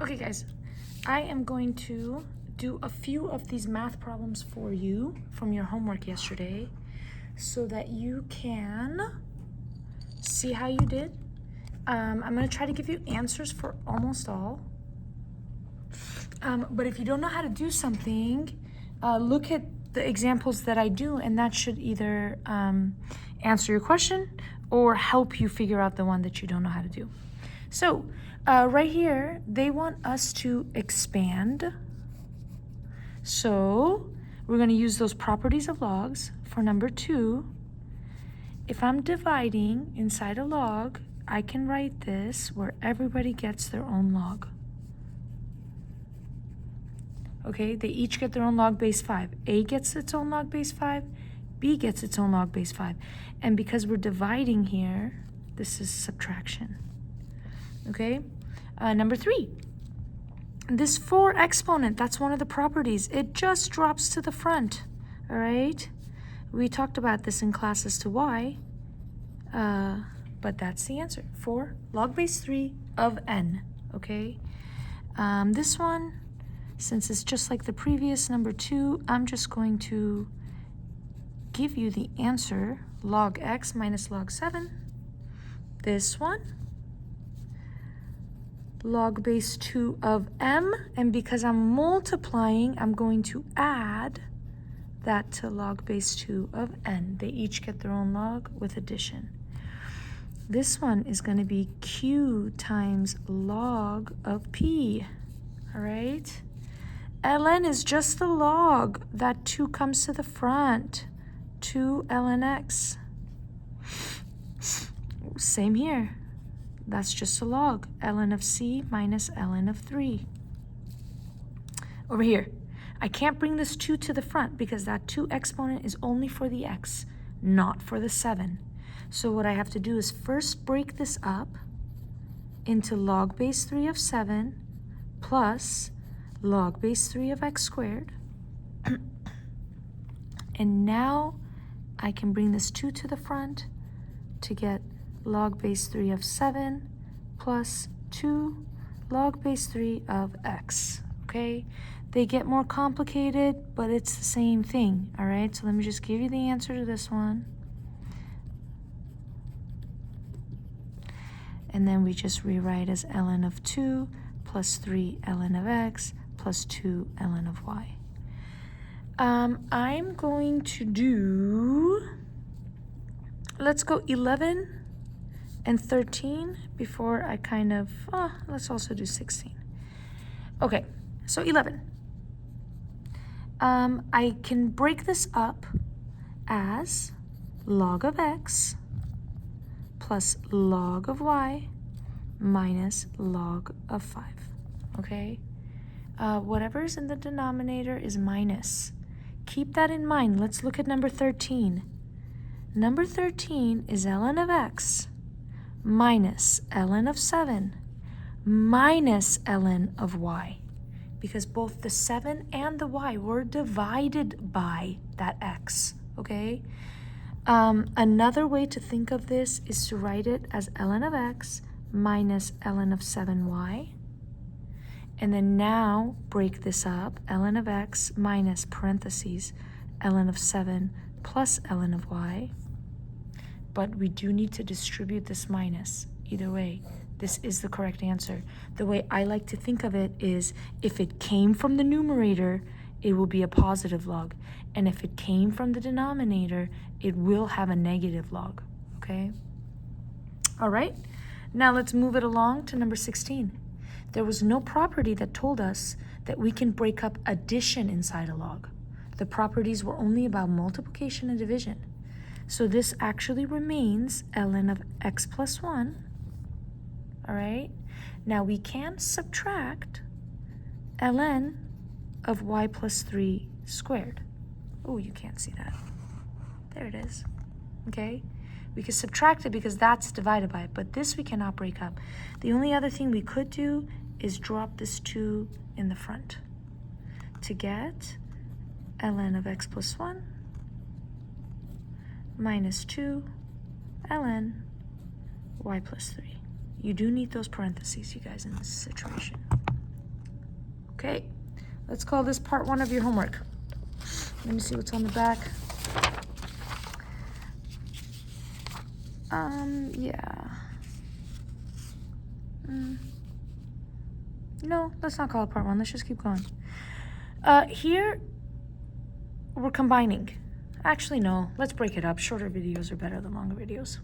Okay, guys, I am going to do a few of these math problems for you from your homework yesterday so that you can see how you did. I'm going to try to give you answers for almost all. But if you don't know how to do something, look at the examples that I do, and that should either answer your question or help you figure out the one that you don't know how to do. So right here, they want us to expand. So we're going to use those properties of logs for number 2. If I'm dividing inside a log, I can write this where everybody gets their own log. Okay, they each get their own log base 5. A gets its own log base 5. B gets its own log base 5. And because we're dividing here, this is subtraction. Okay, number 3. This 4 exponent, that's one of the properties. It just drops to the front, all right? We talked about this in class as to why, but that's the answer. 4 log base 3 of n, okay? This one, since it's just like the previous number 2, I'm just going to give you the answer, log x minus log 7. This one, log base 2 of m, and because I'm multiplying, I'm going to add that to log base 2 of n. They each get their own log with addition. This one is going to be q times log of p, all right? ln is just the log. That 2 comes to the front, 2 ln x. Same here. That's just a log, ln of c minus ln of 3. Over here, I can't bring this 2 to the front because that 2 exponent is only for the x, not for the 7. So what I have to do is first break this up into log base 3 of 7 plus log base 3 of x squared. And now I can bring this 2 to the front to get log base 3 of 7 plus 2 log base 3 of x, okay? They get more complicated, but it's the same thing, all right? So let me just give you the answer to this one. And then we just rewrite as ln of 2 plus 3 ln of x plus 2 ln of y. I'm going to do, let's go 11 and 13 before I kind of, let's also do 16. Okay, so 11. I can break this up as log of x plus log of y minus log of 5, okay? Whatever's in the denominator is minus. Keep that in mind. Let's look at number 13. Number 13 is ln of x minus ln of 7 minus ln of y, because both the 7 and the y were divided by that x, okay? Another way to think of this is to write it as ln of x minus ln of 7y. And then now break this up, ln of x minus parentheses ln of 7 plus ln of y. But we do need to distribute this minus. Either way, this is the correct answer. The way I like to think of it is if it came from the numerator, it will be a positive log. And if it came from the denominator, it will have a negative log, okay? All right, now let's move it along to number 16. There was no property that told us that we can break up addition inside a log. The properties were only about multiplication and division. So this actually remains ln of x plus 1, all right? Now we can subtract ln of y plus 3 squared. Oh, you can't see that. There it is, okay? We could subtract it because that's divided by it, but this we cannot break up. The only other thing we could do is drop this 2 in the front to get ln of x plus 1 minus 2 ln y plus 3. You do need those parentheses, you guys, in this situation. Okay, let's call this part 1 of your homework. Let me see what's on the back. Yeah. No, let's not call it part 1. Let's just keep going. Here, we're combining. Actually, no. Let's break it up. Shorter videos are better than longer videos.